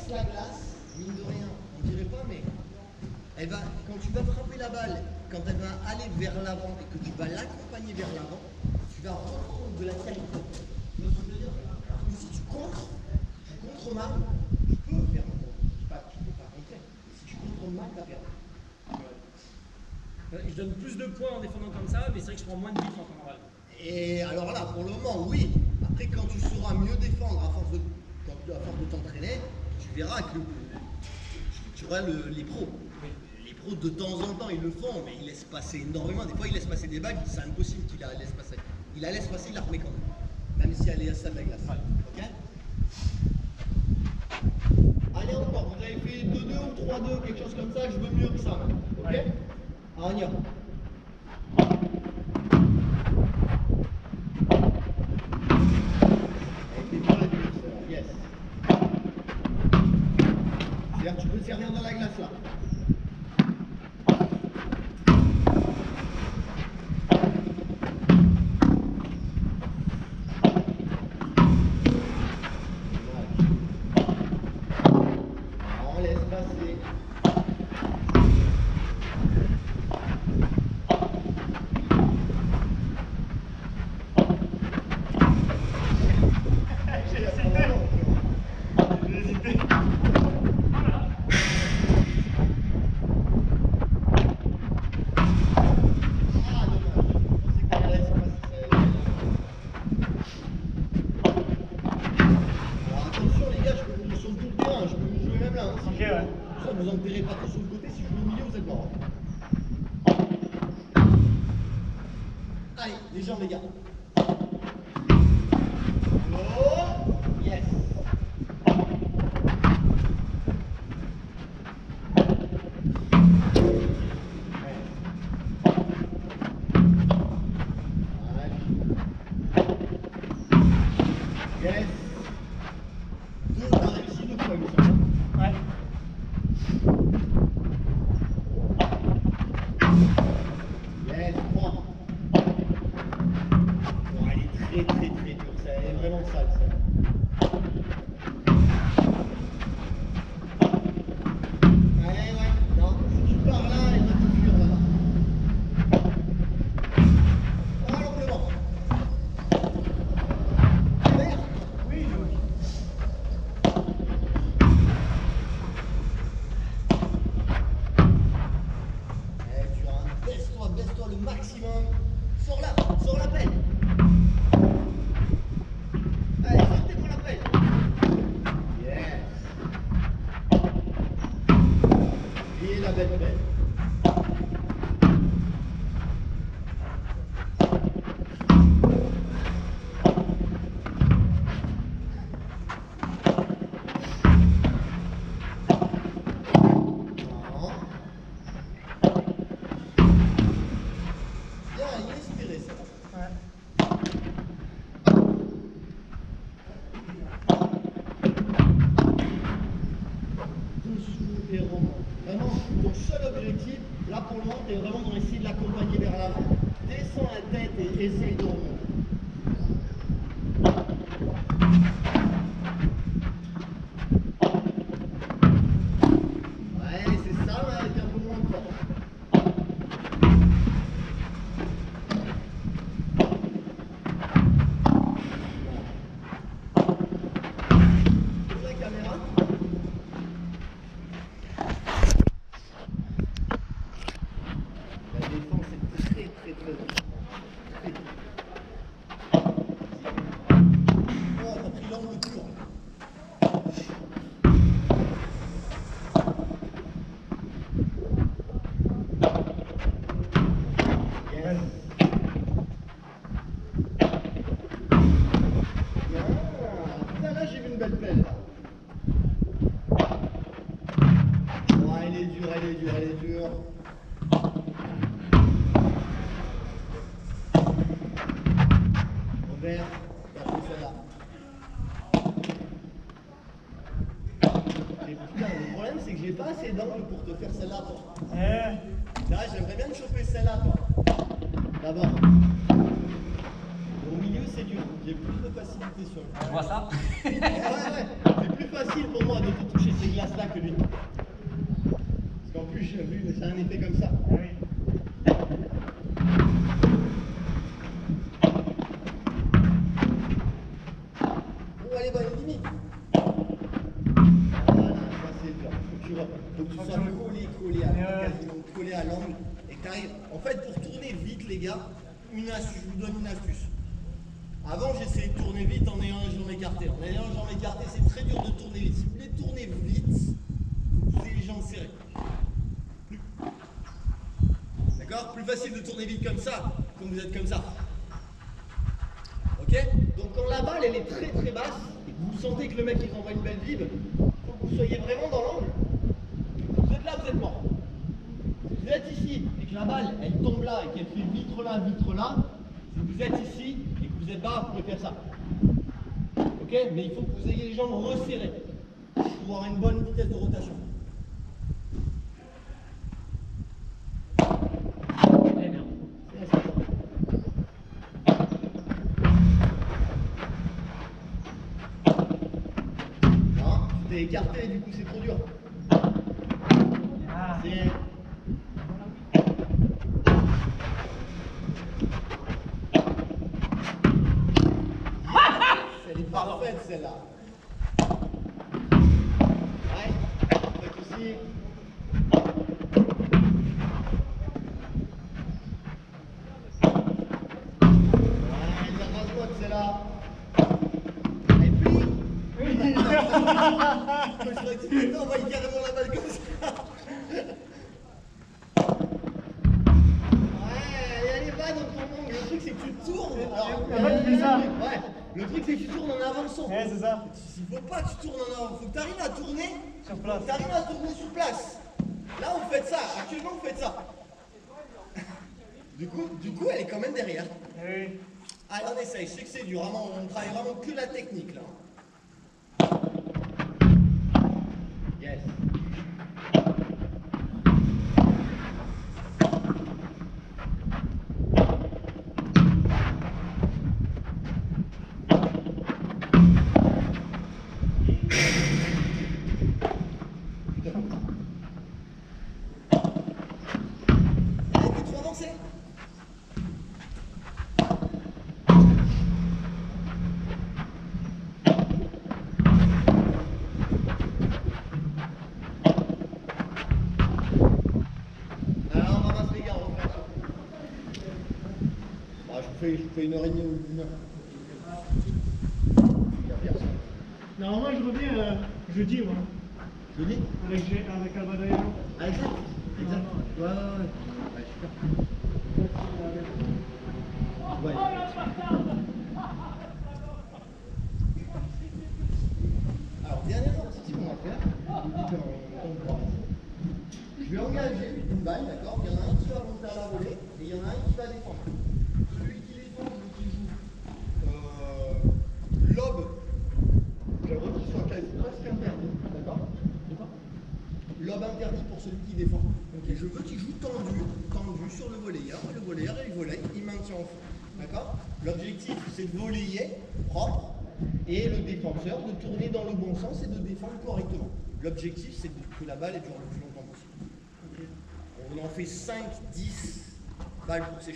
casse la glace, mine de rien, on dirait pas, mais elle va, quand tu vas frapper la balle, quand elle va aller vers l'avant et que tu vas l'accompagner vers l'avant, tu vas reprendre de la qualité. Tu vois ce que je veux dire? Alors que si tu contres mal, tu peux faire un contre. Je dis pas que tu ne peux pas contrer. Mais si tu contres mal, tu as perdu. Je donne plus de points en défendant comme ça, mais c'est vrai que je prends moins de buts en temps normal. Et alors là, pour le moment, oui. Après, quand tu sauras mieux défendre à force de t'entraîner, tu verras que tu auras les pros. Les pros, de temps en temps, ils le font, mais ils laissent passer énormément. Des fois, ils laissent passer des bagues, c'est impossible qu'il la laisse passer. Il la laisse passer, il la remet quand même. Même si elle est à ça de la glace. Ok? Allez, encore. Vous avez fait 2-2 ou 3-2, quelque chose comme ça. Je veux mieux que ça. Ok? Ouais. Alors, on y va. Yes. C'est-à-dire tu peux servir dans la glace là. On laisse passer. Vous en verrez pas trop sur le côté, si je joue au milieu, vous êtes mort. Allez, les jambes, les gars. Oh, yes. Yes. T'as réussi 2 fois, il me semble. Ouais. Yes, 3. Bon, elle est très dure, ça, elle est vraiment sale, ça. Ouais, non, si tu pars là, elle va te fuir là-bas. Oh, l'onglement. Vert. Oui, oui. Baisse-toi le maximum. Sors la pelle. Allez, sortez pour la pelle. Yes. Et la belle pelle. Vraiment, ton seul objectif, là pour le moment, c'est vraiment d'essayer de l'accompagner vers l'avant. Descends la tête et essaye de remonter. Ouais, c'est ça, mais avec un peu moins de force. La caméra. La défense est très long. Oh, t'as pris l'angle pur. Yes. Bien. Là, j'ai vu une belle pelle. Oh, elle est dure. Robert, t'as fait celle-là. Et putain, le problème, c'est que j'ai pas assez d'angle pour te faire celle-là, toi. Là, j'aimerais bien te choper celle-là, toi. D'abord. Au milieu, c'est dur. J'ai plus de facilité sur le. Je vois ça. Ouais. C'est plus facile pour moi de te toucher. fasse là que lui. Parce qu'en plus, j'ai vu, c'est un effet comme ça. Ah oui. Oh, elle est bonne, limite. Voilà, ça c'est dur. Faut que tu sois collé quasiment collé à l'angle. Et que tu arrives. En fait, pour tourner vite, les gars, une astuce, je vous donne une astuce. Avant, j'essayais de tourner vite en ayant les jambes écartées. En ayant les jambes écartées, c'est très dur de tourner vite. Si vous voulez tourner vite, vous avez les jambes serrées. D'accord? Plus facile de tourner vite comme ça, quand vous êtes comme ça. Ok? Donc quand la balle, elle est très très basse, et que vous sentez que le mec il envoie une belle vibe, il faut que vous soyez vraiment dans l'angle. Vous êtes là, vous êtes mort. Si vous êtes ici, et que la balle, elle tombe là, et qu'elle fait vitre là, si vous êtes ici, et que vous êtes bas, vous pouvez faire ça. Ok? Mais il faut que vous ayez les jambes resserrées, pour avoir une bonne vitesse de rotation. Très bien. Non, tu t'es écarté, du coup c'est trop dur. Ah. C'est... Elle est parfaite celle-là. Ouais, faites aussi. Ouais, elle est rase-moi celle-là. Elle plie. Oui. Je crois que tu envoies carrément la balle comme ça. Ouais, elle est pas dans ton angle. Le truc c'est que tu tournes. Alors, En fait, tu fais ça. Ouais, le truc c'est que tu tournes en avançant. Ouais, c'est ça. Il faut pas que tu tournes en avant. Faut que tu arrives à tourner Sur place. Tu arrives à tourner sur place. Là, vous faites ça. Actuellement, vous faites ça. Du coup, elle est quand même derrière. Oui. Allez, on essaye. Je sais que c'est dur. Vraiment, on travaille vraiment que la technique là. Yes. Allez, t'es trop avancé. Alors, on ramasse les gars, on refait ça. Je vous fais une heure et demie ou une heure. Il y a personne. Normalement, je reviens jeudi, moi. Jeudi? Avec Alba Dayan. Ah, exact. Exact. Ouais. Ouais, super. Ouais. Alors, dernière partie qu'on va faire, je vais engager une balle, d'accord? Il y en a un qui va monter à la volée et il y en a un qui va défendre. Celui qui défend, celui qui joue lobe, j'aimerais qu'il soit presque interdit, d'accord? Lobe interdit pour celui qui défend. Et je veux qu'il joue tendu sur le volleyeur. Le volleyeur, il volley, il maintient en fond. D'accord? L'objectif, c'est de volleyer propre et le défenseur de tourner dans le bon sens et de défendre correctement. L'objectif, c'est que la balle dure le plus longtemps possible. On en fait 5, 10 balles pour ces choses.